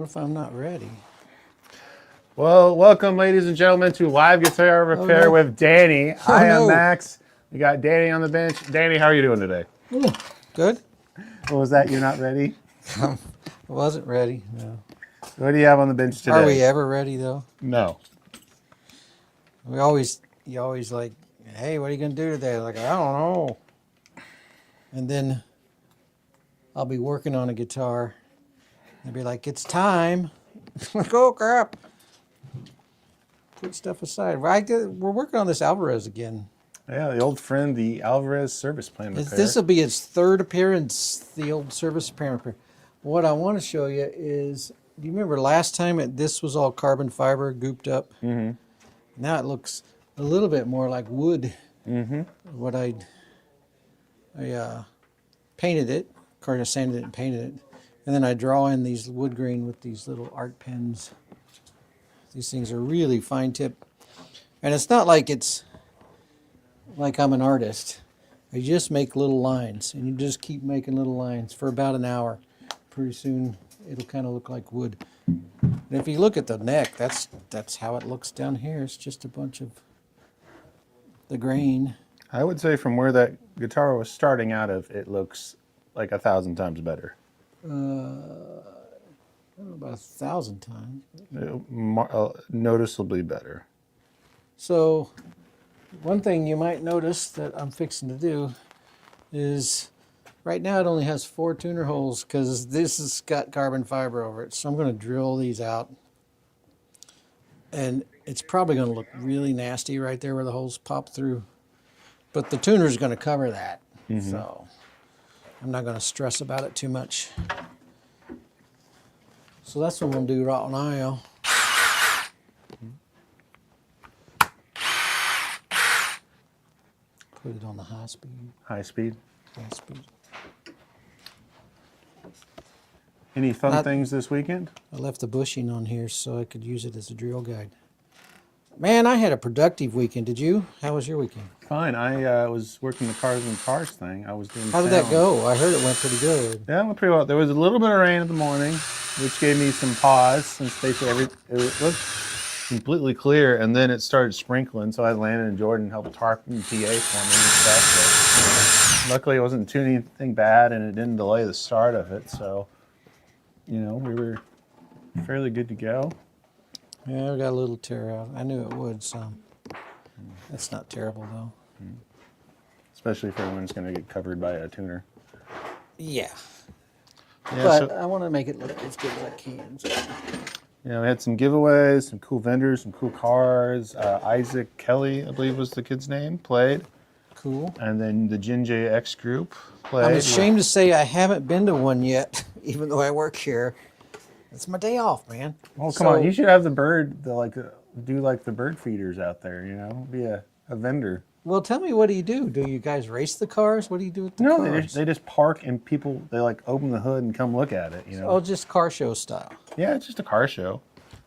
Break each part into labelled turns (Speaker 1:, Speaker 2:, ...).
Speaker 1: What if I'm not ready?
Speaker 2: Well, welcome, ladies and gentlemen, to Live Guitar Repair
Speaker 1: no.
Speaker 2: with Danny. I am
Speaker 1: no.
Speaker 2: Max. We got Danny on the bench. Danny, how are you doing today?
Speaker 1: Good.
Speaker 2: What was that? You're not ready?
Speaker 1: I wasn't ready. No.
Speaker 2: What do you have on the bench today?
Speaker 1: Are we ever ready though?
Speaker 2: No.
Speaker 1: You always like, hey, what are you gonna do today? Like, I don't know. And then I'll be working on a guitar. They'll be like, it's time. Like, oh crap. Put stuff aside. We're working on this Alvarez again.
Speaker 2: Yeah, the old friend, the Alvarez service plan repair.
Speaker 1: This will be its third appearance, the old service plan repair. What I want to show you is, do you remember last time this was all carbon fiber gooped up?
Speaker 2: Mm-hmm.
Speaker 1: Now it looks a little bit more like wood.
Speaker 2: Mm-hmm.
Speaker 1: What I painted it, kind of sanded it and painted it. And then I draw in these wood grain with these little art pens. These things are really fine tip. And it's not like I'm an artist. I just make little lines, and you just keep making little lines for about an hour. Pretty soon it'll kind of look like wood. And if you look at the neck, that's how it looks down here. It's just a bunch of the grain.
Speaker 2: I would say from where that guitar was starting out of, it looks like 1,000 times better.
Speaker 1: I don't know, about 1,000 times.
Speaker 2: Noticeably better.
Speaker 1: So one thing you might notice that I'm fixing to do is, right now it only has 4 tuner holes because this has got carbon fiber over it. So I'm going to drill these out. And it's probably going to look really nasty right there where the holes pop through. But the tuner is going to cover that. Mm-hmm. So I'm not going to stress about it too much. So that's what I'm going to do right now. Put it on the high speed.
Speaker 2: High speed?
Speaker 1: High speed.
Speaker 2: Any fun things this weekend?
Speaker 1: I left the bushing on here so I could use it as a drill guide. Man, I had a productive weekend. Did you? How was your weekend?
Speaker 2: Fine. I was working the Cars and Cars thing. I was doing.
Speaker 1: How did that go? I heard it went pretty good.
Speaker 2: Yeah, it went pretty well. There was a little bit of rain in the morning, which gave me some pause since basically it looked completely clear, and then it started sprinkling. So I landed and Jordan helped tarp and PA for me and stuff. So luckily, it wasn't too anything bad, and it didn't delay the start of it. So, we were fairly good to go.
Speaker 1: Yeah, I got a little tear out. I knew it would, so that's not terrible though.
Speaker 2: Especially if everyone's going to get covered by a tuner.
Speaker 1: Yeah.
Speaker 2: Yeah,
Speaker 1: but I want to make it look as good as I can. So.
Speaker 2: Yeah, we had some giveaways, some cool vendors, some cool cars. Isaac Kelly, I believe was the kid's name, played.
Speaker 1: Cool.
Speaker 2: And then the Jin X group played.
Speaker 1: I'm ashamed to say I haven't been to one yet, even though I work here. It's my day off, man.
Speaker 2: Oh, come on. You should have the bird, do the bird feeders out there, be a vendor.
Speaker 1: Well, tell me, what do you do? Do you guys race the cars? What do you do with the cars?
Speaker 2: No, they just park and people, they open the hood and come look at it,
Speaker 1: Oh, just car show style.
Speaker 2: Yeah, it's just a car show.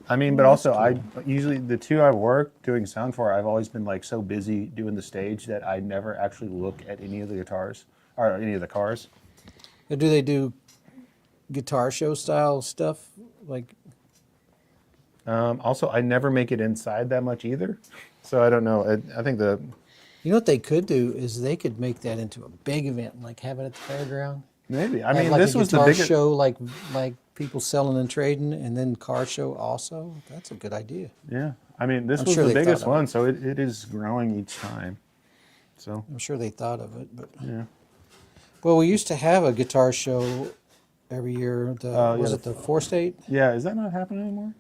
Speaker 2: I mean, but also cool. Usually the two I work doing sound for, I've always been so busy doing the stage that I never actually look at any of the guitars or any of the cars.
Speaker 1: Do they do guitar show style stuff?
Speaker 2: Also, I never make it inside that much either. So I don't know. I think
Speaker 1: You know what they could do is they could make that into a big event, have it at the fairground.
Speaker 2: Maybe. I mean, this was the
Speaker 1: biggest show, like people selling and trading, and then car show also. That's a good idea.
Speaker 2: Yeah. I mean, this was the biggest one, so it is growing each time. So
Speaker 1: I'm sure they thought of it, but
Speaker 2: yeah.
Speaker 1: Well, we used to have a guitar show every year. Was it the Four State?
Speaker 2: Yeah. Is that not happening anymore?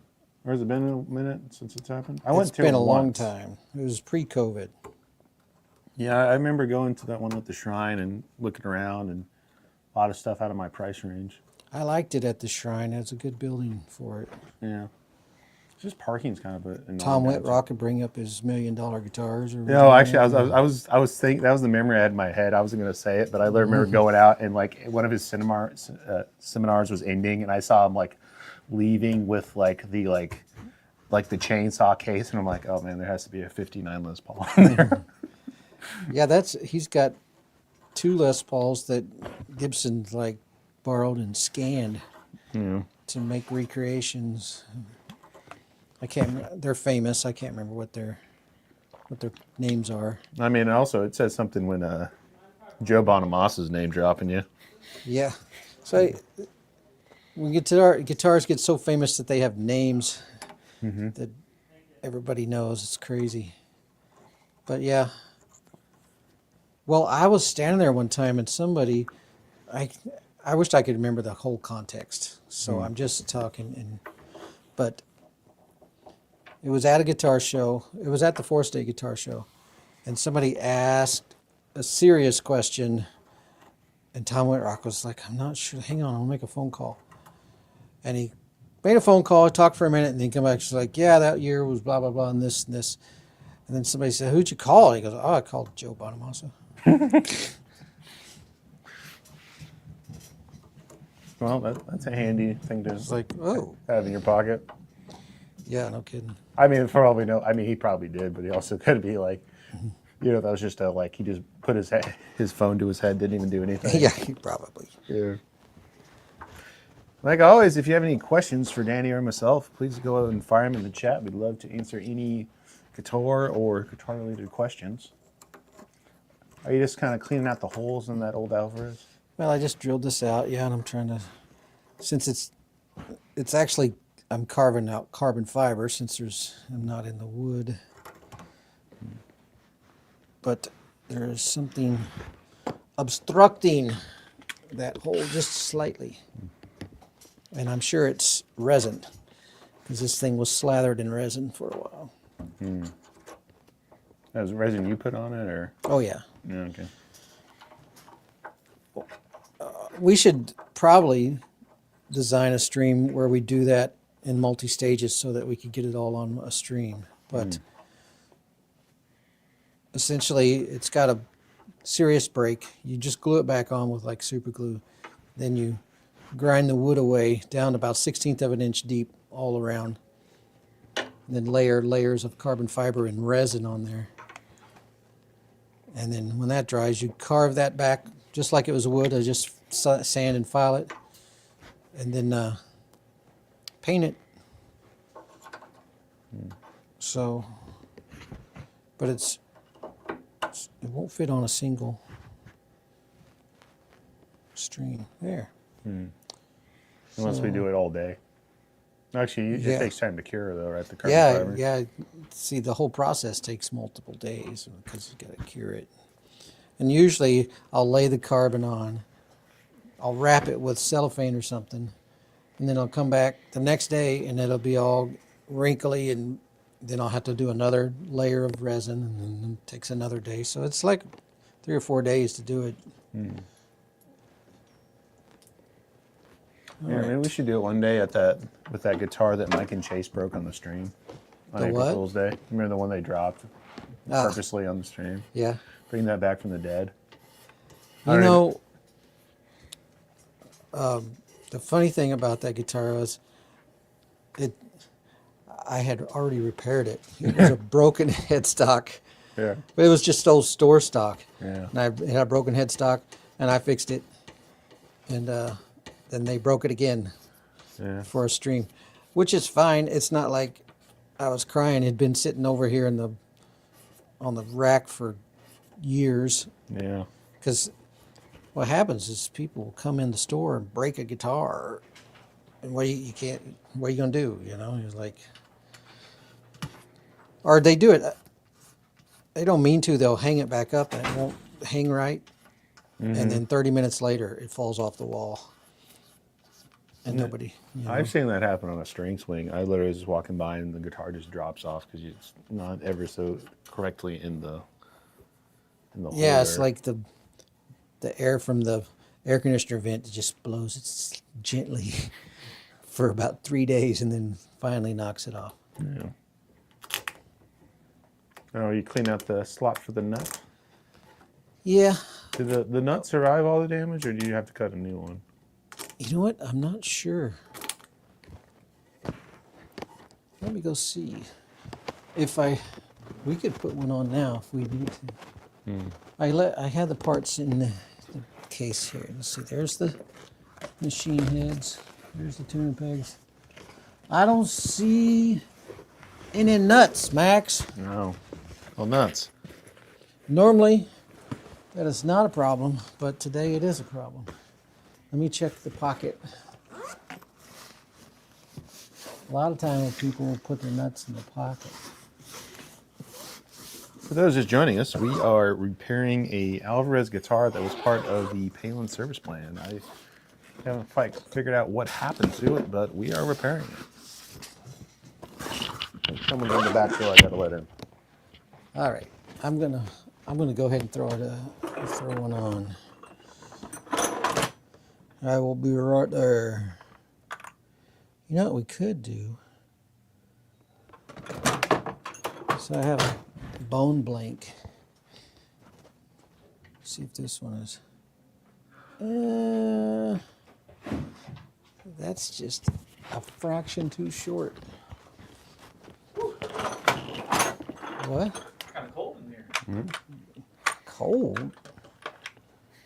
Speaker 2: Or has it been a minute since it's happened?
Speaker 1: It's been a long time. It was pre-COVID.
Speaker 2: Yeah, I remember going to that one with the Shrine and looking around, and a lot of stuff out of my price range.
Speaker 1: I liked it at the Shrine. It's a good building for it.
Speaker 2: Yeah. It's just parking's kind of a
Speaker 1: Tom Whitrock could bring up his $1 million guitars.
Speaker 2: No, actually, I was thinking that was the memory I had in my head. I wasn't going to say it, but I remember going out and one of his seminars was ending, and I saw him leaving with the chainsaw case, and I'm like, oh man, there has to be a '59 Les Paul in there.
Speaker 1: Yeah, he's got 2 Les Pauls that Gibson borrowed and scanned.
Speaker 2: Yeah.
Speaker 1: to make recreations. I can't. They're famous. I can't remember what their names are.
Speaker 2: I mean, also it says something when Joe Bonamassa's name dropping you.
Speaker 1: Yeah. So when guitars get so famous that they have names that everybody knows, it's crazy. But yeah. Well, I was standing there one time and somebody, I wished I could remember the whole context. So I'm just talking but it was at a guitar show. It was at the Forest Day Guitar Show. And somebody asked a serious question. And Tom Whitrock was like, I'm not sure. Hang on, I'll make a phone call. And he made a phone call, talked for a minute, and then come back. She's like, yeah, that year was blah, blah, blah, and this and this. And then somebody said, who'd you call? And he goes, oh, I called Joe Bonamassa.
Speaker 2: Well, that's a handy thing to
Speaker 1: It's like, oh.
Speaker 2: have in your pocket.
Speaker 1: Yeah, no kidding.
Speaker 2: I mean, for all we know, I mean, he probably did, but he also could be like, that was just he just put his phone to his head, didn't even do anything.
Speaker 1: Yeah, he probably.
Speaker 2: Yeah. Like always, if you have any questions for Danny or myself, please go out and fire them in the chat. We'd love to answer any guitar or guitar-related questions. Are you just kind of cleaning out the holes in that old Alvarez?
Speaker 1: Well, I just drilled this out, yeah, and I'm trying to, since it's actually, I'm carving out carbon fiber since I'm not in the wood. But there is something obstructing that hole just slightly. And I'm sure it's resin, because this thing was slathered in resin for a while.
Speaker 2: That was resin you put on it, or?
Speaker 1: Oh, yeah.
Speaker 2: Yeah, okay.
Speaker 1: We should probably design a stream where we do that in multi-stages so that we could get it all on a stream. But essentially, it's got a serious break. You just glue it back on with like super glue. Then you grind the wood away down about 1/16 of an inch deep all around. And then layer layers of carbon fiber and resin on there. And then when that dries, you carve that back just like it was wood. I just sand and file it. And then paint it. So, but it won't fit on a single stream. There.
Speaker 2: Unless we do it all day. Actually,
Speaker 1: Yeah.
Speaker 2: it takes time to cure, though, right? The carbon fiber.
Speaker 1: Yeah. See, the whole process takes multiple days because you got to cure it. And usually, I'll lay the carbon on. I'll wrap it with cellophane or something, and then I'll come back the next day, and it'll be all wrinkly, and then I'll have to do another layer of resin, and then it takes another day. So it's like 3 or 4 days to do it.
Speaker 2: Yeah, maybe we should do it one day with that guitar that Mike and Chase broke on the stream on
Speaker 1: The
Speaker 2: April
Speaker 1: what?
Speaker 2: Fool's Day. Remember the one they dropped purposely on the stream?
Speaker 1: Yeah.
Speaker 2: Bring that back from the dead.
Speaker 1: You know, the funny thing about that guitar was, I had already repaired it. It was a broken headstock,
Speaker 2: Yeah.
Speaker 1: but it was just old store stock.
Speaker 2: Yeah.
Speaker 1: And it had a broken headstock, and I fixed it, and then they broke it again
Speaker 2: Yeah.
Speaker 1: for a stream, which is fine. It's not like I was crying. It'd been sitting over here on the rack for years.
Speaker 2: Yeah.
Speaker 1: Because what happens is people come in the store and break a guitar, and what are you gonna do? You know, you're like, or they do it. They don't mean to. They'll hang it back up and it won't hang right, and then 30 minutes later it falls off the wall, and nobody. You know.
Speaker 2: I've seen that happen on a string swing. I literally was just walking by and the guitar just drops off because it's not ever so correctly in the
Speaker 1: Yeah, it's
Speaker 2: holder.
Speaker 1: like the air from the air conditioner vent just blows it gently for about 3 days and then finally knocks it off.
Speaker 2: Yeah. Oh, you clean out the slot for the nut?
Speaker 1: Yeah,
Speaker 2: Did the nut survive all the damage, or do you have to cut a new one?
Speaker 1: you know what? I'm not sure. Let me go see. We could put one on now if we need to. I had the parts in the case here. Let's see. There's the machine heads. Here's the tuning pegs. I don't see any nuts, Max.
Speaker 2: No. Well, nuts.
Speaker 1: Normally, that is not a problem, but today it is a problem. Let me check the pocket. A lot of times people will put their nuts in the pocket.
Speaker 2: For those just joining us, we are repairing a Alvarez guitar that was part of the Palin service plan. I haven't quite figured out what happened to it, but we are repairing it. Someone's on the back door I gotta let in.
Speaker 1: All right, I'm gonna go ahead and throw one on. I will be right there. You know what we could do? So I have a bone blank. See if this one is. That's just a fraction too short. What?
Speaker 3: Kind of cold in here.
Speaker 1: Cold?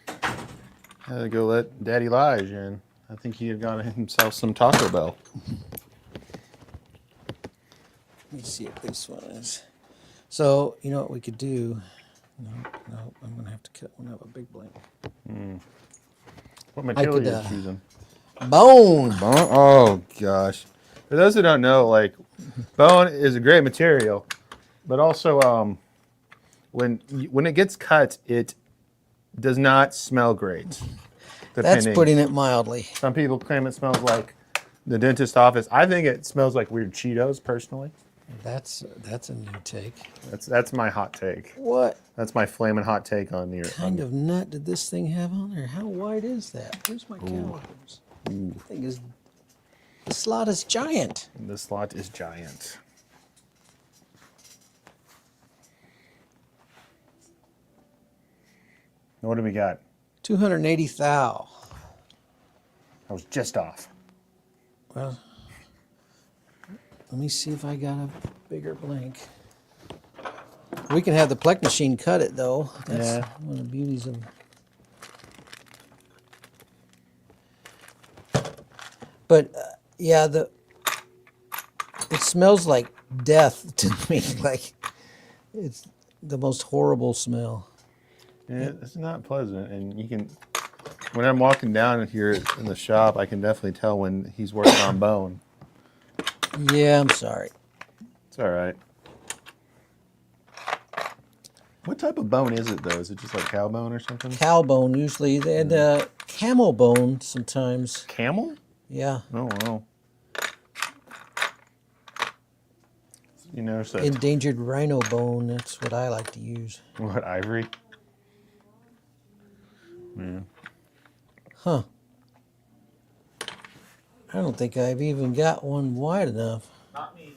Speaker 2: I had to go let Daddy Lige in. I think he had got himself some Taco Bell.
Speaker 1: Let me see if this one is. So, you know what we could do? No, I'm going to have to cut one out of a big blank.
Speaker 2: What material
Speaker 1: could,
Speaker 2: are you choosing?
Speaker 1: Bone!
Speaker 2: Oh, gosh. For those who don't know, like, bone is a great material, but also when it gets cut, it does not smell great.
Speaker 1: That's
Speaker 2: depending.
Speaker 1: putting it mildly.
Speaker 2: Some people claim it smells like the dentist office. I think it smells like weird Cheetos, personally.
Speaker 1: That's a new take.
Speaker 2: That's my hot take.
Speaker 1: What
Speaker 2: That's my flaming hot take on the.
Speaker 1: kind of nut did this thing have on there? How wide is that? Where's my calipers? The slot is giant.
Speaker 2: The slot is giant. What do we got?
Speaker 1: 280 thou.
Speaker 2: I was just off.
Speaker 1: Well, let me see if I got a bigger blank. We can have the Plek machine cut it though. That's
Speaker 2: Yeah.
Speaker 1: one of the beauties of. But yeah, it smells like death to me. Like it's the most horrible smell.
Speaker 2: Yeah, it's not pleasant, and you can. When I'm walking down here in the shop, I can definitely tell when he's working on bone.
Speaker 1: Yeah, I'm sorry.
Speaker 2: It's all right. What type of bone is it though? Is it just like cow bone or something?
Speaker 1: Cow bone usually, and camel bone sometimes.
Speaker 2: Camel?
Speaker 1: Yeah.
Speaker 2: Oh wow. You notice that?
Speaker 1: Endangered rhino bone. That's what I like to use.
Speaker 2: What, ivory? Yeah.
Speaker 1: Huh. I don't think I've even got one wide enough.
Speaker 3: Not me.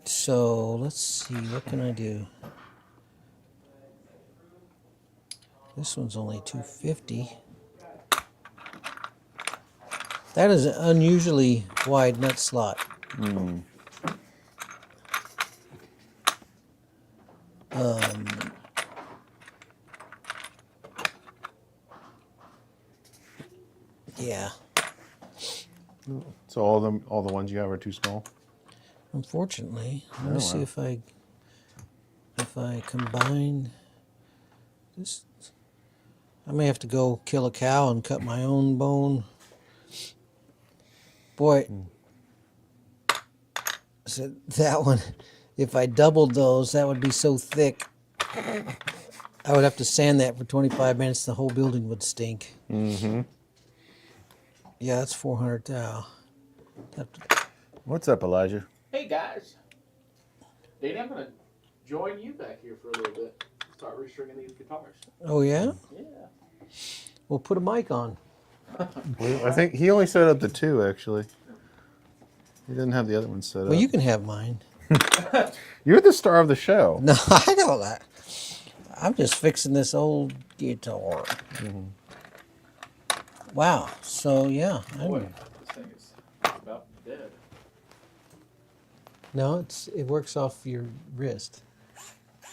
Speaker 1: So let's see, what can I do? This one's only 250. That is an unusually wide nut slot. Yeah.
Speaker 2: So all the ones you have are too small.
Speaker 1: Unfortunately, let me
Speaker 2: Oh,
Speaker 1: see
Speaker 2: wow.
Speaker 1: if I combine this. I may have to go kill a cow and cut my own bone. Boy, so that one, if I doubled those, that would be so thick. I would have to sand that for 25 minutes. The whole building would stink.
Speaker 2: Mm-hmm.
Speaker 1: Yeah, that's 400 thou.
Speaker 2: What's up, Elijah?
Speaker 3: Hey guys. Danny, I'm gonna join you back here for a little bit. Start restringing these guitars.
Speaker 1: Oh yeah?
Speaker 3: Yeah.
Speaker 1: Well, put a mic on.
Speaker 2: I think he only set up the two actually. He didn't have the other one set up.
Speaker 1: Well, you can have mine.
Speaker 2: You're the star of the show.
Speaker 1: No, I know that. I'm just fixing this old guitar. Wow. So yeah,
Speaker 3: Boy, this thing is about dead.
Speaker 1: no, it works off your wrist. And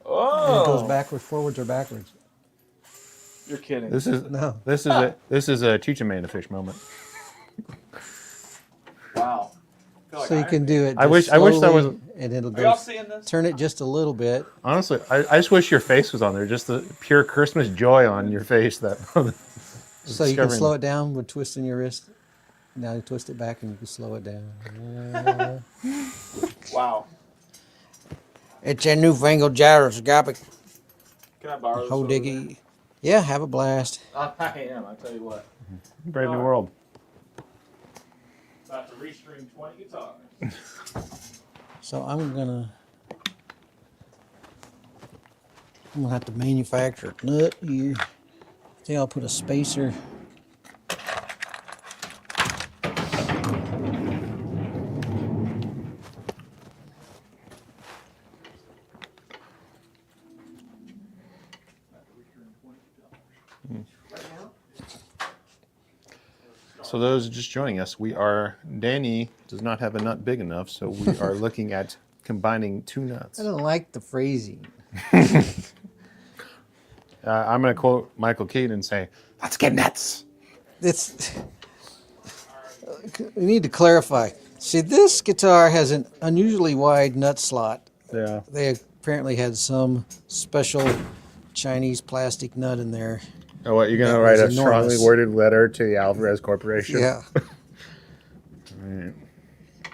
Speaker 3: Oh.
Speaker 1: it goes backwards, forwards, or backwards.
Speaker 3: You're kidding.
Speaker 2: This is
Speaker 1: No.
Speaker 2: this is a teach a man to fish moment.
Speaker 3: Wow. I feel like
Speaker 1: So you
Speaker 3: Iron
Speaker 1: can
Speaker 3: Man.
Speaker 1: do it.
Speaker 2: I
Speaker 1: just
Speaker 2: wish that was-
Speaker 1: slowly, and it'll
Speaker 3: Are y'all
Speaker 1: go.
Speaker 3: seeing this?
Speaker 1: Turn it just a little bit.
Speaker 2: Honestly, I just wish your face was on there. Just the pure Christmas joy on your face. That
Speaker 1: So you can slow it down with twisting your wrist. Now you twist it back and you can slow it down.
Speaker 3: Wow.
Speaker 1: It's a newfangled gyroscopic
Speaker 3: Can I borrow this?
Speaker 1: hoe
Speaker 3: over there?
Speaker 1: diggy. Yeah, have a blast.
Speaker 3: I am. I tell you what.
Speaker 2: Brave new world.
Speaker 3: About to restring 20 guitars.
Speaker 1: So I'm gonna have to manufacture a nut here. I think I'll put a spacer.
Speaker 2: So those just joining us, Danny does not have a nut big enough, so we are looking at combining two nuts.
Speaker 1: I don't like the phrasing.
Speaker 2: I'm going to quote Michael Keaton and say, "Let's get nuts."
Speaker 1: It's we need to clarify. See, this guitar has an unusually wide nut slot.
Speaker 2: Yeah.
Speaker 1: They apparently had some special Chinese plastic nut in there.
Speaker 2: Oh, what, you're going to
Speaker 1: That
Speaker 2: write
Speaker 1: was
Speaker 2: a strongly
Speaker 1: enormous.
Speaker 2: worded letter to the Alvarez Corporation?
Speaker 1: Yeah.
Speaker 2: Right.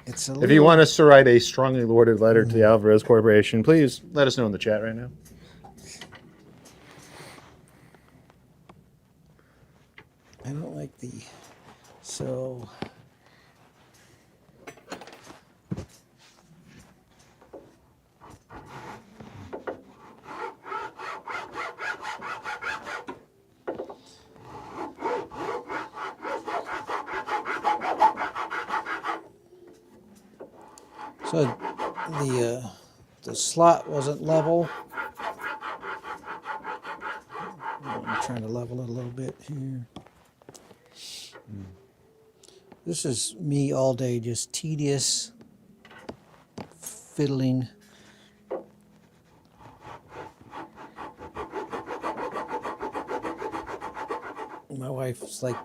Speaker 1: It's a
Speaker 2: If
Speaker 1: little,
Speaker 2: you want us to write a strongly worded letter to the Alvarez Corporation, please let us know in the chat right now.
Speaker 1: I don't like the so. So the slot wasn't level. I'm trying to level it a little bit here. This is me all day, just tedious fiddling. My wife's like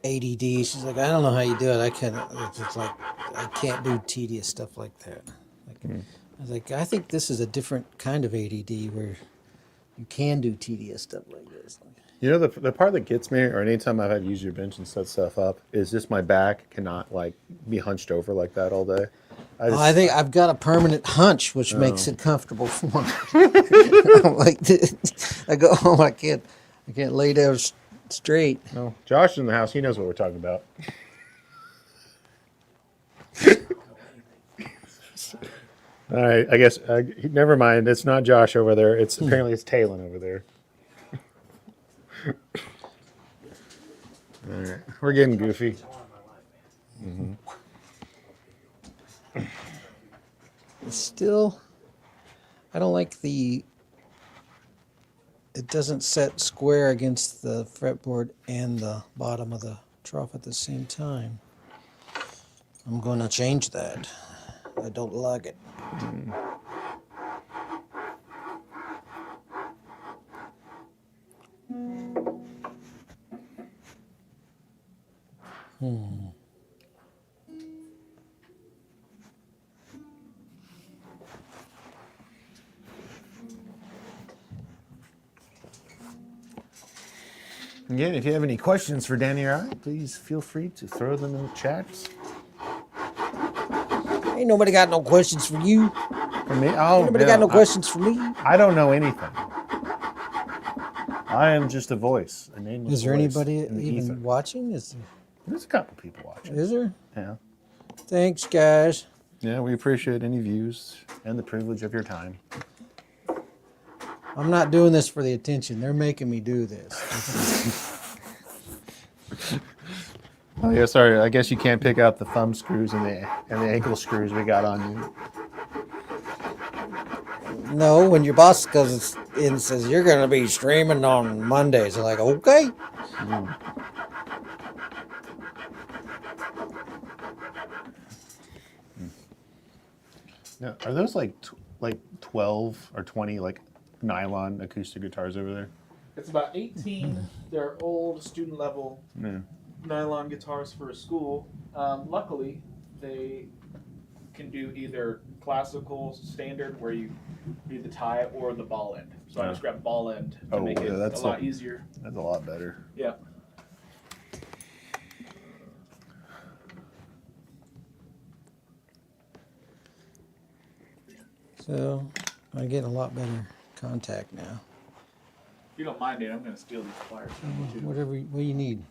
Speaker 1: ADD. She's like, I don't know how you do it. I can't. It's just like I can't do tedious stuff like that. Like, I was like, I think this is a different kind of ADD where you can do tedious stuff like this.
Speaker 2: You know, the part that gets me, or anytime I've had to use your bench and set stuff up, is just my back cannot like be hunched over like that all day.
Speaker 1: I think I've got a permanent hunch, which makes it comfortable for me. I'm like, I go home, I can't lay down straight.
Speaker 2: No, Josh is in the house. He knows what we're talking about. All right, I guess. Never mind. It's not Josh over there. It's apparently it's Talon over there. All right, we're getting goofy.
Speaker 1: Still, I don't like it doesn't set square against the fretboard and the bottom of the trough at the same time. I'm going to change that. I don't like it.
Speaker 2: Again, if you have any questions for Danny or I, please feel free to throw them in the chats.
Speaker 1: Ain't nobody got no questions for you.
Speaker 2: For me, oh,
Speaker 1: Nobody got no questions for me.
Speaker 2: I don't know anything. I am just a voice, a nameless
Speaker 1: Is there
Speaker 2: voice
Speaker 1: anybody
Speaker 2: in the
Speaker 1: even
Speaker 2: ether.
Speaker 1: watching?
Speaker 2: There's a couple people watching.
Speaker 1: Is there?
Speaker 2: Yeah.
Speaker 1: Thanks, guys.
Speaker 2: Yeah, we appreciate any views and the privilege of your time.
Speaker 1: I'm not doing this for the attention. They're making me do this.
Speaker 2: Oh yeah, sorry. I guess you can't pick out the thumb screws and the ankle screws we got on you.
Speaker 1: No, when your boss comes in and says, you're going to be streaming on Mondays, I'm like, okay.
Speaker 2: Now, are those like 12 or 20 like nylon acoustic guitars over there?
Speaker 3: It's about 18. They're old student level
Speaker 2: Yeah.
Speaker 3: nylon guitars for a school. Luckily, they can do either classical standard where you do the tie or the ball end. So I
Speaker 2: Yeah.
Speaker 3: just grab ball end to
Speaker 2: Oh,
Speaker 3: make it
Speaker 2: yeah,
Speaker 3: a
Speaker 2: that's
Speaker 3: lot easier.
Speaker 2: That's a lot better.
Speaker 3: Yeah.
Speaker 1: So I get a lot better contact now.
Speaker 3: If you don't mind it, I'm going to steal these pliers from you too.
Speaker 1: What do you need?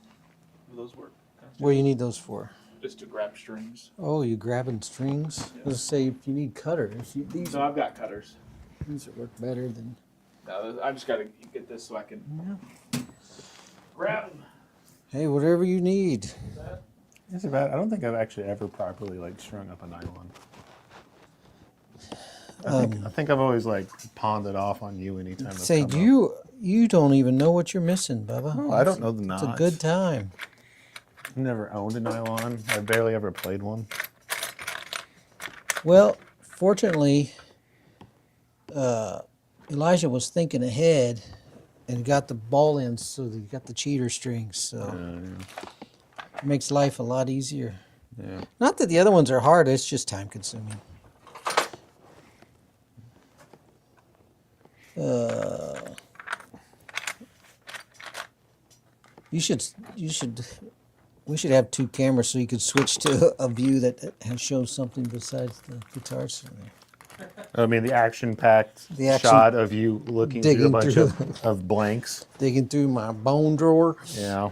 Speaker 3: Will those work?
Speaker 1: What do you need those for?
Speaker 3: Just to grab strings.
Speaker 1: Oh, you grabbing strings?
Speaker 3: Yeah.
Speaker 1: Let's say if you need cutters, these
Speaker 3: So I've got cutters.
Speaker 1: work better than.
Speaker 3: No, I just got to get this so I can grab them.
Speaker 1: Hey, whatever you need.
Speaker 2: It's about. I don't think I've actually ever properly like strung up a nylon. I think I've always like pawned it off on you anytime. It's
Speaker 1: Say,
Speaker 2: come
Speaker 1: do
Speaker 2: up.
Speaker 1: you don't even know what you're missing, Bubba.
Speaker 2: Oh, I don't know the knots.
Speaker 1: It's a good time.
Speaker 2: I've never owned a nylon. I barely ever played one.
Speaker 1: Well, fortunately, Elijah was thinking ahead and got the ball ends, so he got the cheater strings. So it makes life a lot easier.
Speaker 2: Yeah.
Speaker 1: Not that the other ones are hard; it's just time consuming. We should have two cameras so you could switch to a view that shows something besides the guitars.
Speaker 2: I mean, the action-packed
Speaker 1: The action-
Speaker 2: shot of you looking through a
Speaker 1: digging
Speaker 2: bunch
Speaker 1: through.
Speaker 2: of blanks.
Speaker 1: Digging through my bone drawer.
Speaker 2: Yeah.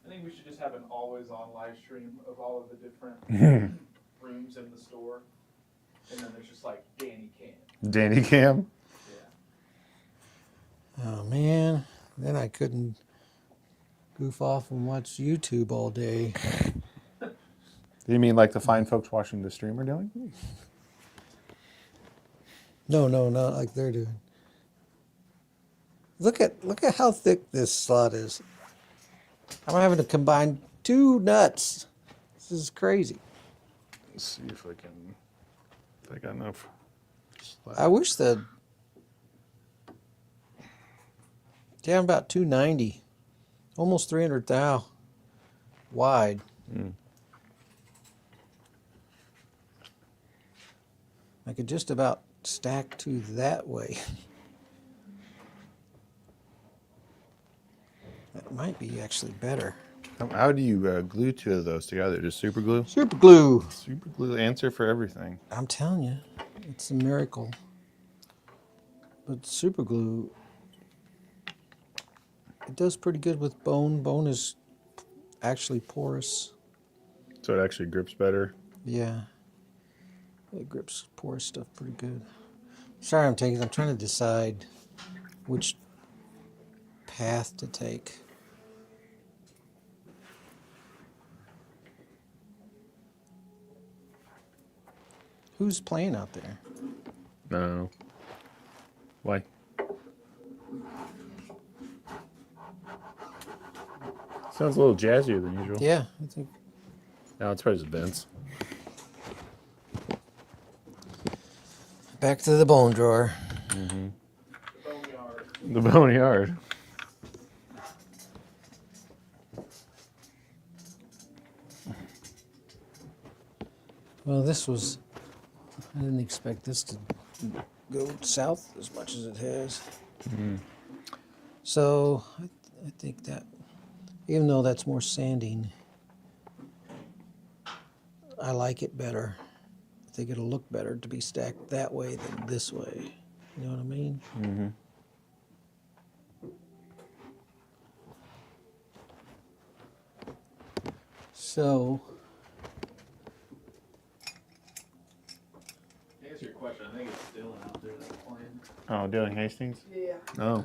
Speaker 3: I think we should just have an always-on live stream of all of the different rooms in the store, and then there's just like Danny Cam.
Speaker 2: Danny Cam.
Speaker 3: Yeah.
Speaker 1: Oh man, then I couldn't goof off and watch YouTube all day.
Speaker 2: You mean like the fine folks watching the stream are doing?
Speaker 1: No, not like they're doing. Look at how thick this slot is. I'm having to combine two nuts. This is crazy.
Speaker 2: Let's see if I can. If I got enough.
Speaker 1: I wish the. Yeah, I'm about 290, almost 300 thou wide. I could just about stack two that way. That might be actually better.
Speaker 2: How do you glue two of those together? Just super glue?
Speaker 1: Super glue.
Speaker 2: Super glue answer for everything.
Speaker 1: I'm telling you, it's a miracle. But super glue, it does pretty good with bone. Bone is actually porous.
Speaker 2: So it actually grips better.
Speaker 1: Yeah. It grips porous stuff pretty good. Sorry I'm trying to decide which path to take. Who's playing out there?
Speaker 2: No. Why? Sounds a little jazzier than usual.
Speaker 1: Yeah, I think.
Speaker 2: No, it's probably just Vince.
Speaker 1: Back to the bone drawer.
Speaker 3: The boneyard.
Speaker 2: The boneyard.
Speaker 1: Well, I didn't expect this to go south as much as it has. So I think that, even though that's more sanding, I like it better. I think it'll look better to be stacked that way than this way. You know what I mean?
Speaker 2: Mm-hmm.
Speaker 1: So,
Speaker 3: To answer your question, I think it's Dylan out there that's playing.
Speaker 2: Oh, Dylan Hastings?
Speaker 3: Yeah.
Speaker 2: Oh.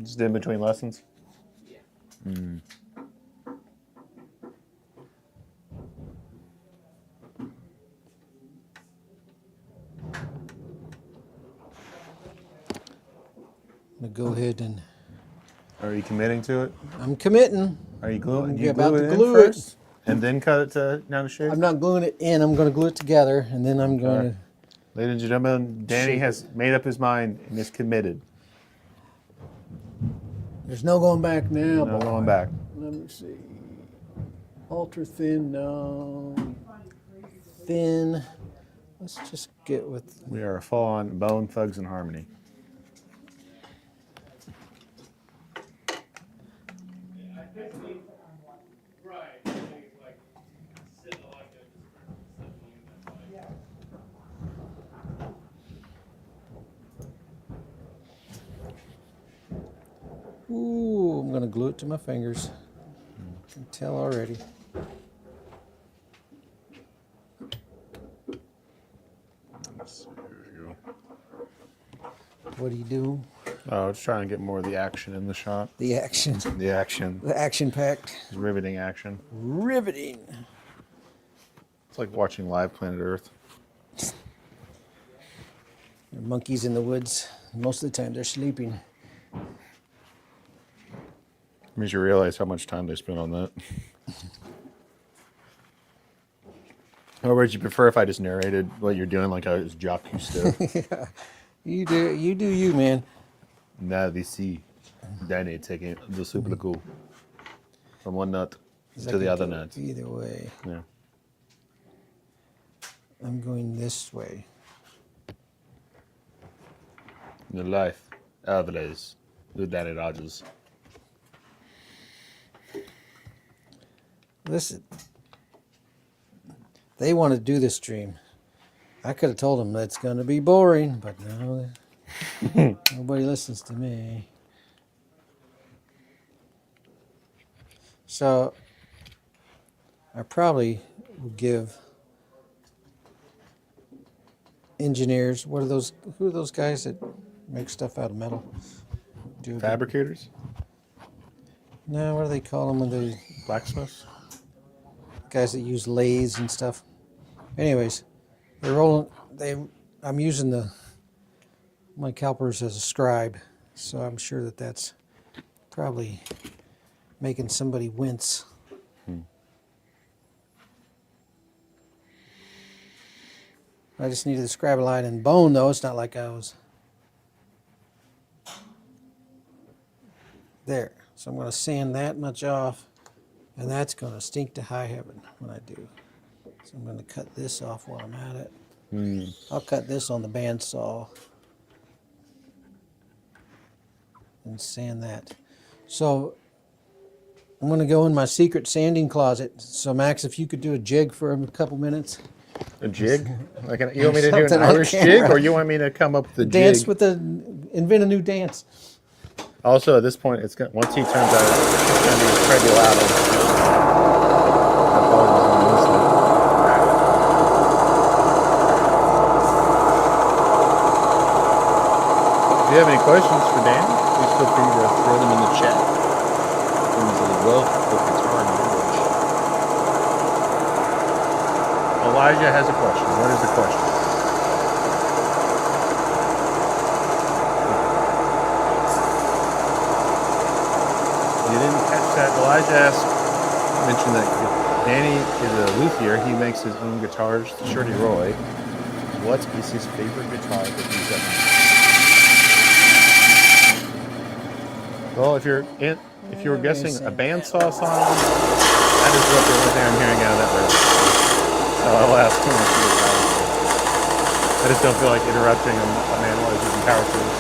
Speaker 2: Just in between lessons?
Speaker 3: Yeah.
Speaker 2: Mm.
Speaker 1: I'm going to go ahead and,
Speaker 2: Are you committing to it?
Speaker 1: I'm committing.
Speaker 2: Are you gluing?
Speaker 1: I'm
Speaker 2: Do you
Speaker 1: about
Speaker 2: glue
Speaker 1: to
Speaker 2: it in
Speaker 1: glue it.
Speaker 2: first? and then cut it down to shape?
Speaker 1: I'm not gluing it in. I'm going to glue it together, and then I'm going
Speaker 2: Okay.
Speaker 1: to.
Speaker 2: Ladies and gentlemen, Danny
Speaker 1: Shape
Speaker 2: has made up his mind and is committed.
Speaker 1: There's no going back now.
Speaker 2: No
Speaker 1: boy.
Speaker 2: going back.
Speaker 1: Let me see. Ultra thin, no. Thin. Let's just get with.
Speaker 2: We are full on Bone Thugs and Harmony.
Speaker 1: Ooh, I'm going to glue it to my fingers. I can tell already. What do you do?
Speaker 2: Oh, I was trying to get more of the action in the shot.
Speaker 1: The action.
Speaker 2: The action.
Speaker 1: The action packed.
Speaker 2: It's riveting action.
Speaker 1: Riveting.
Speaker 2: It's like watching live Planet Earth.
Speaker 1: There are monkeys in the woods. Most of the time they're sleeping.
Speaker 2: Makes you realize how much time they spend on that. Or would you prefer if I just narrated what you're doing like I was Jacques Cousteau?
Speaker 1: You do you, man.
Speaker 2: Now we see Danny taking the super cool from one nut to the other nut.
Speaker 1: Either way.
Speaker 2: Yeah.
Speaker 1: I'm going this way.
Speaker 2: The life Alvarez with Danny Rogers.
Speaker 1: Listen, they want to do this stream. I could have told them that's going to be boring, but no, nobody listens to me. So I probably will give engineers. What are those? Who are those guys that make stuff out of metal? Do a-
Speaker 2: Fabricators?
Speaker 1: No, what do they call them when they
Speaker 2: Blacksmiths?
Speaker 1: guys that use lathes and stuff? Anyways, they're rolling. I'm using my calipers as a scribe, so I'm sure that that's probably making somebody wince. I just needed to scribe a line in bone, though. It's not like I was there. So I'm going to sand that much off, and that's going to stink to high heaven when I do. So I'm going to cut this off while I'm at it. I'll cut this on the bandsaw and sand that. So I'm going to go in my secret sanding closet. So Max, if you could do a jig for a couple minutes.
Speaker 2: A jig? Like you want me to do an
Speaker 1: Something on
Speaker 2: Irish jig,
Speaker 1: camera.
Speaker 2: or you want me to come up with a
Speaker 1: Dance
Speaker 2: jig?
Speaker 1: with invent a new dance.
Speaker 2: Also, at this point, once he turns out, it's going to be pretty loud. I apologize for listening. If you have any questions for Dan, please feel free to throw them in the chat. He's a wealth of guitar knowledge. Elijah has a question. What is the question? You didn't catch that. Elijah mentioned that Danny is a luthier. He makes his own guitars. Shirley Roy. What is his favorite guitar that he's ever made? Well, if you were guessing a bandsaw song, that is what the only thing I'm hearing out of that record. So I'll ask him if he was I just don't feel like interrupting him on analyzing guitar tools.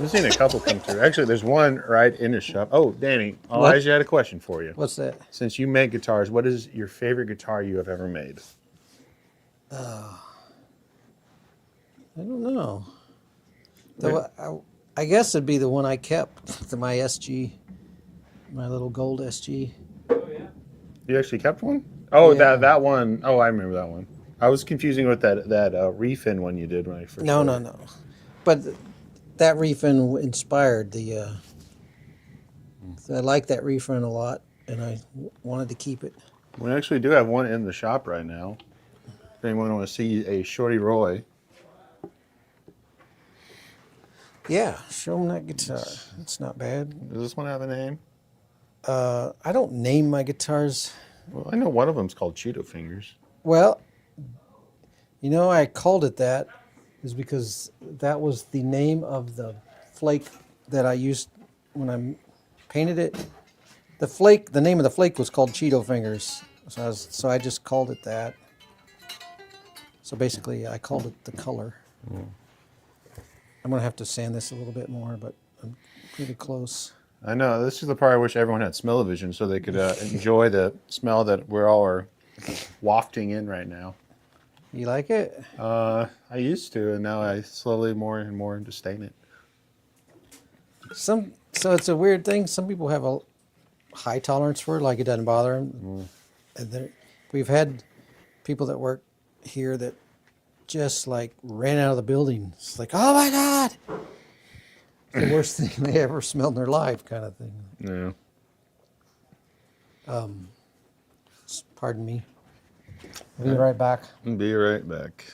Speaker 2: I've seen a couple come through. Actually, there's one right in his shop. Oh, Danny, Elijah had a question for you.
Speaker 1: What's that?
Speaker 2: Since you make guitars, what is your favorite guitar you have ever made?
Speaker 1: I don't know. I guess it'd be the one I kept, my SG, my little gold SG.
Speaker 2: You actually kept one? Oh,
Speaker 1: Yeah.
Speaker 2: that one. Oh, I remember that one. I was confusing with that refin one you did when I first.
Speaker 1: No,
Speaker 2: started.
Speaker 1: no, no. But that refin inspired the. I like that refin a lot, and I wanted to keep it.
Speaker 2: We actually do have one in the shop right now. If anyone want to see a Shorty Roy.
Speaker 1: Yeah, show them that guitar. It's not bad.
Speaker 2: Does this one have a name?
Speaker 1: I don't name my guitars.
Speaker 2: Well, I know one of them's called Cheeto Fingers.
Speaker 1: Well, you know, I called it that is because that was the name of the flake that I used when I painted it. The name of the flake was called Cheeto Fingers. So I just called it that. So basically, I called it the color. I'm going to have to sand this a little bit more, but I'm pretty close.
Speaker 2: I know. This is the part I wish everyone had smell-o-vision so they could enjoy the smell that we're all are wafting in right now.
Speaker 1: You like it?
Speaker 2: I used to, and now I slowly more and more disdain it.
Speaker 1: So it's a weird thing. Some people have a high tolerance for it, like it doesn't bother them. And we've had people that work here that just like ran out of the building. It's like, oh my God. It's the worst thing they ever smelled in their life, kind of thing.
Speaker 2: Yeah.
Speaker 1: Pardon me. I'll be right back.
Speaker 2: Be right back.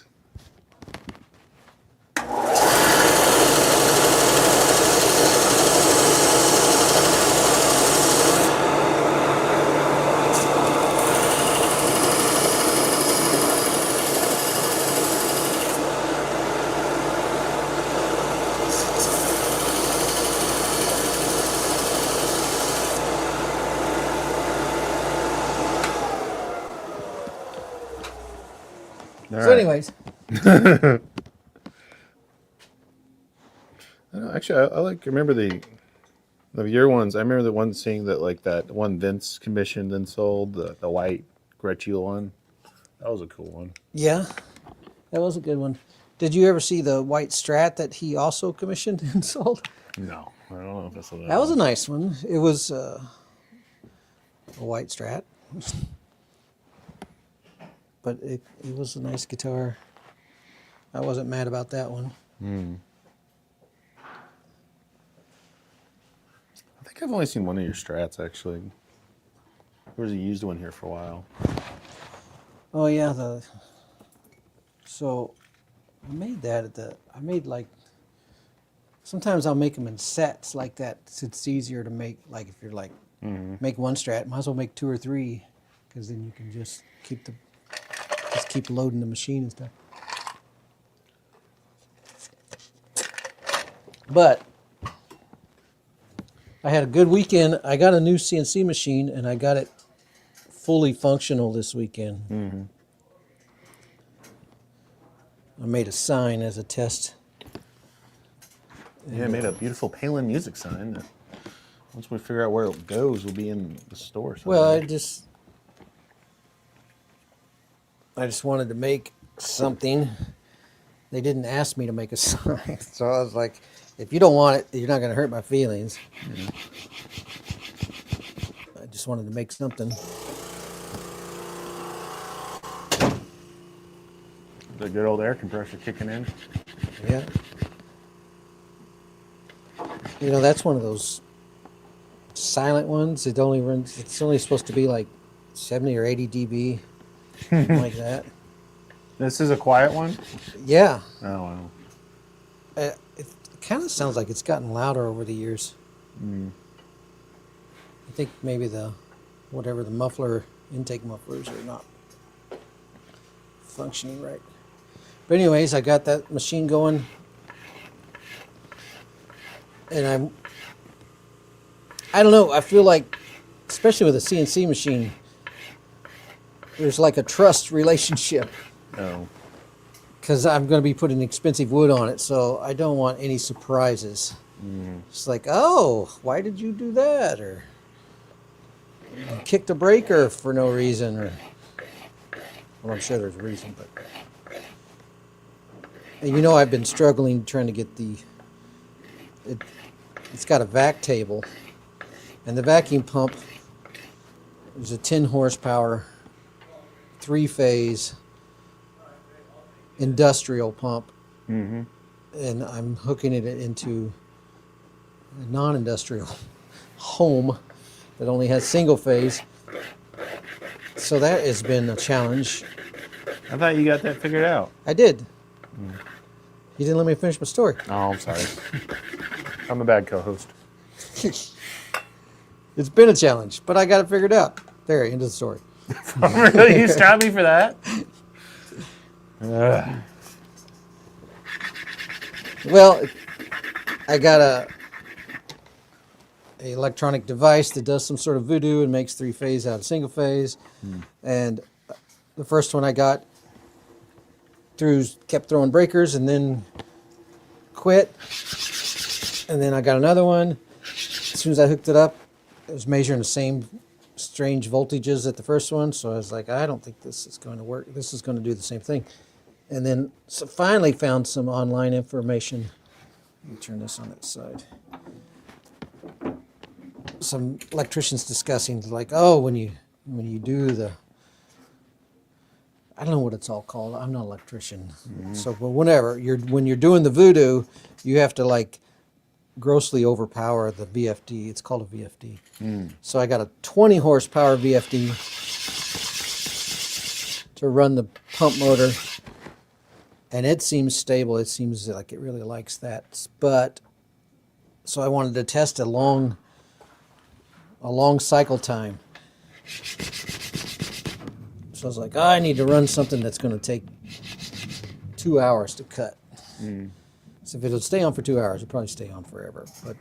Speaker 2: All
Speaker 1: So
Speaker 2: right.
Speaker 1: anyways,
Speaker 2: Actually, I like remember the year ones. I remember the one seeing that like that one Vince commissioned and sold the white Gretchen one. That was a cool one.
Speaker 1: yeah, that was a good one. Did you ever see the white Strat that he also commissioned and sold?
Speaker 2: No, I don't know if that's what
Speaker 1: That was a nice one. It was a white Strat. But it was a nice guitar. I wasn't mad about that one.
Speaker 2: I think I've only seen one of your Strats actually. There was a used one here for a while.
Speaker 1: Oh yeah, so I made that I made like, sometimes I'll make them in sets like that. So it's easier to make, like if you're like, make one Strat, might as well make 2 or 3, because then you can just keep loading the machine and stuff. But I had a good weekend. I got a new CNC machine and I got it fully functional this weekend. I made a sign as a test.
Speaker 2: Yeah, I made a beautiful Palin music sign that once we figure out where it goes, will be in the store.
Speaker 1: Well,
Speaker 2: someday.
Speaker 1: I just wanted to make something. They didn't ask me to make a sign, so I was like, if you don't want it, you're not going to hurt my feelings. I just wanted to make something.
Speaker 2: The good old air compressor kicking in.
Speaker 1: Yeah. You know, that's one of those silent ones. It only runs. It's only supposed to be like 70 or 80 dB, something like that.
Speaker 2: This is a quiet one?
Speaker 1: Yeah.
Speaker 2: Oh, wow.
Speaker 1: It kind of sounds like it's gotten louder over the years. I think maybe the intake mufflers are not functioning right. But anyways, I got that machine going, and I don't know, I feel like, especially with a CNC machine, there's like a trust relationship.
Speaker 2: Oh.
Speaker 1: Because I'm going to be putting expensive wood on it, so I don't want any surprises. It's like, oh, why did you do that? Or you kicked a breaker for no reason. Or, well, I'm sure there's a reason, but. And you know, I've been struggling trying to get it's got a vac table, and the vacuum pump is a 10 horsepower, 3-phase industrial pump, and I'm hooking it into a non-industrial home that only has single phase. So that has been a challenge.
Speaker 2: I thought you got that figured out.
Speaker 1: I did. You didn't let me finish my story.
Speaker 2: Oh, I'm sorry. I'm a bad co-host.
Speaker 1: It's been a challenge, but I got it figured out. There, end of the story.
Speaker 2: Really? You stopped me for that? Ugh.
Speaker 1: Well, I got a electronic device that does some sort of voodoo and makes 3-phase out of single phase. And the first one I got kept throwing breakers and then quit. And then I got another one. As soon as I hooked it up, it was measuring the same strange voltages at the first one. So I was like, I don't think this is going to work. This is going to do the same thing. And then so finally found some online information. Let me turn this on its side. Some electricians discussing like, oh, when you do the, I don't know what it's all called. I'm not an electrician. So, but whenever when you're doing the voodoo, you have to like grossly overpower the VFD. It's called a VFD. So I got a 20 horsepower VFD to run the pump motor, and it seems stable. It seems like it really likes that. But so I wanted to test a long cycle time. So I was like, I need to run something that's going to take 2 hours to cut. So if it'll stay on for 2 hours, it'll probably stay on forever. But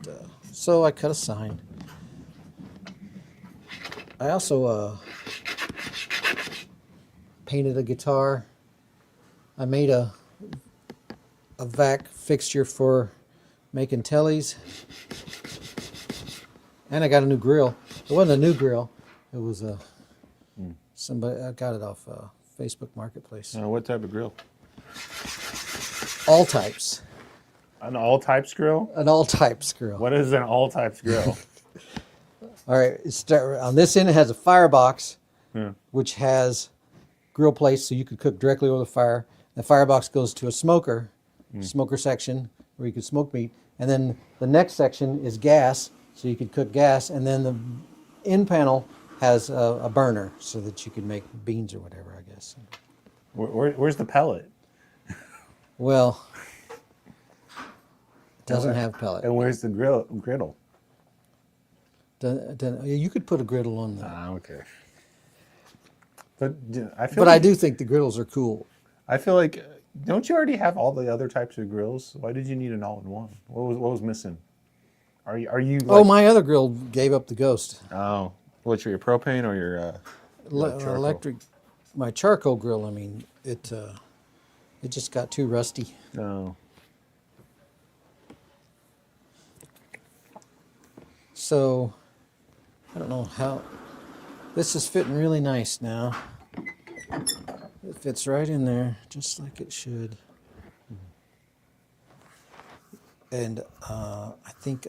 Speaker 1: so I cut a sine. I also painted a guitar. I made a vac fixture for making tellies. And I got a new grill. It wasn't a new grill. It was somebody, I got it off Facebook Marketplace.
Speaker 2: What type of grill?
Speaker 1: All types.
Speaker 2: An all types grill?
Speaker 1: An all types grill.
Speaker 2: What is an all types grill?
Speaker 1: All right. On this end, it has a firebox,
Speaker 2: Yeah.
Speaker 1: which has grill plates so you could cook directly over the fire. The firebox goes to a smoker section where you could smoke meat. And then the next section is gas, so you could cook gas. And then the end panel has a burner so that you could make beans or whatever, I guess.
Speaker 2: Where's the pellet?
Speaker 1: Well, it doesn't have pellet.
Speaker 2: And where's the griddle?
Speaker 1: You could put a griddle on there.
Speaker 2: Okay. But I feel
Speaker 1: But
Speaker 2: like,
Speaker 1: I do think the griddles are cool.
Speaker 2: I feel like, don't you already have all the other types of grills? Why did you need an all-in-one? What was missing? Are you like,
Speaker 1: Oh, my other grill gave up the ghost.
Speaker 2: Oh, what's your propane or your charcoal?
Speaker 1: Electric, my charcoal grill. I mean, it just got too rusty.
Speaker 2: No.
Speaker 1: So I don't know how. This is fitting really nice now. It fits right in there, just like it should. And I think,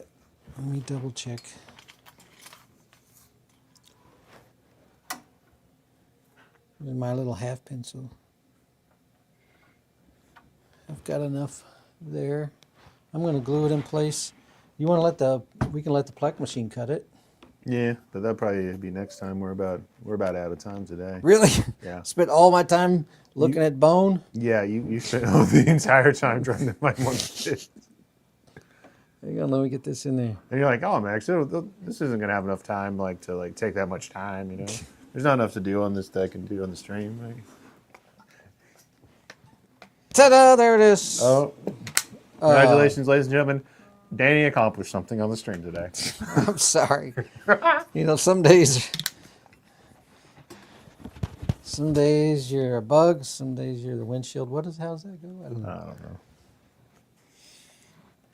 Speaker 1: let me double check. My little half pencil. I've got enough there. I'm going to glue it in place. You want to we can let the pluck machine cut it.
Speaker 2: Yeah, but that'll probably be next time. We're about out of time today.
Speaker 1: Really?
Speaker 2: Yeah.
Speaker 1: Spent all my time looking at bone.
Speaker 2: Yeah, you spent the entire time trying to find one fish.
Speaker 1: Hang on, let me get this in there.
Speaker 2: And you're like, oh, Max, this isn't gonna have enough time to take that much time, you know. There's not enough to do on this that I can do on the stream. Right?
Speaker 1: Ta-da! There it is.
Speaker 2: Oh, congratulations, ladies and gentlemen. Danny accomplished something on the stream today.
Speaker 1: I'm sorry. You know, some days you're a bug, some days you're the windshield. How's that go? I don't know.
Speaker 2: I don't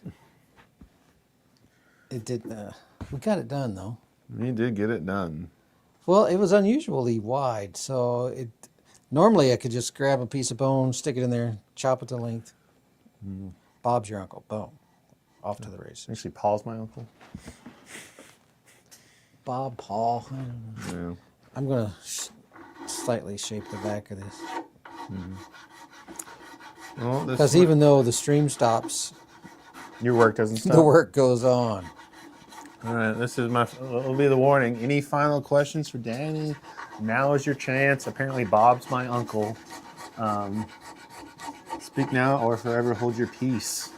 Speaker 2: know.
Speaker 1: It did. We got it done though.
Speaker 2: We did get it done.
Speaker 1: Well, it was unusually wide, so normally I could just grab a piece of bone, stick it in there, chop it to length. Bob's your uncle. Boom. Off to the races.
Speaker 2: Actually, Paul's my uncle.
Speaker 1: Bob, Paul. I don't know.
Speaker 2: Yeah.
Speaker 1: I'm going to slightly shape the back of this.
Speaker 2: Well,
Speaker 1: Because even though the stream stops,
Speaker 2: your work doesn't stop.
Speaker 1: the work goes on.
Speaker 2: All right, this is it'll be the warning. Any final questions for Danny? Now is your chance. Apparently, Bob's my uncle. Speak now or forever hold your peace.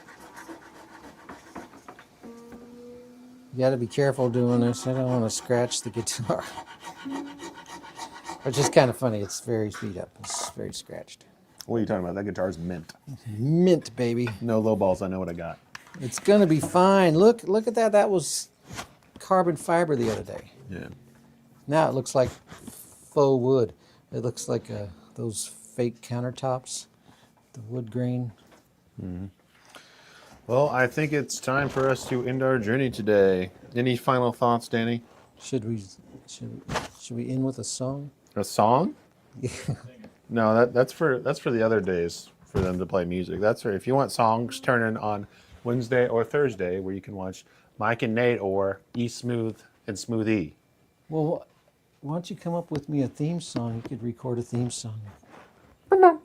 Speaker 1: You got to be careful doing this. I don't want to scratch the guitar. Which is kind of funny. It's very beat up. It's very scratched.
Speaker 2: What are you talking about? That guitar's mint.
Speaker 1: Mint, baby.
Speaker 2: No low balls. I know what I got.
Speaker 1: It's gonna be fine. Look at that. That was carbon fiber the other day.
Speaker 2: Yeah.
Speaker 1: Now it looks like faux wood. It looks like those fake countertops, the wood grain.
Speaker 2: Well, I think it's time for us to end our journey today. Any final thoughts, Danny?
Speaker 1: Should we end with a song?
Speaker 2: A song?
Speaker 1: Yeah.
Speaker 2: No, that's for the other days for them to play music. That's for if you want songs, turn in on Wednesday or Thursday where you can watch Mike and Nate or E Smooth and Smooth E.
Speaker 1: Well, why don't you come up with me a theme song? You could record a theme song.
Speaker 2: All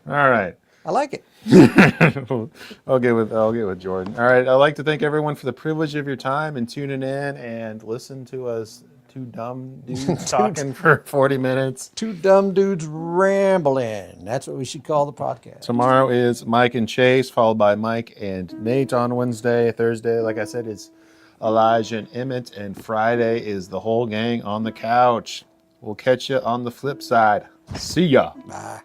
Speaker 2: right.
Speaker 1: I like it.
Speaker 2: I'll get with Jordan. All right. I'd like to thank everyone for the privilege of your time and tuning in and listen to us two dumb dudes talking for 40 minutes.
Speaker 1: Two dumb dudes rambling. That's what we should call the podcast.
Speaker 2: Tomorrow is Mike and Chase, followed by Mike and Nate on Wednesday. Thursday, like I said, is Elijah and Emmett. And Friday is the whole gang on the couch. We'll catch you on the flip side. See ya.
Speaker 1: Bye.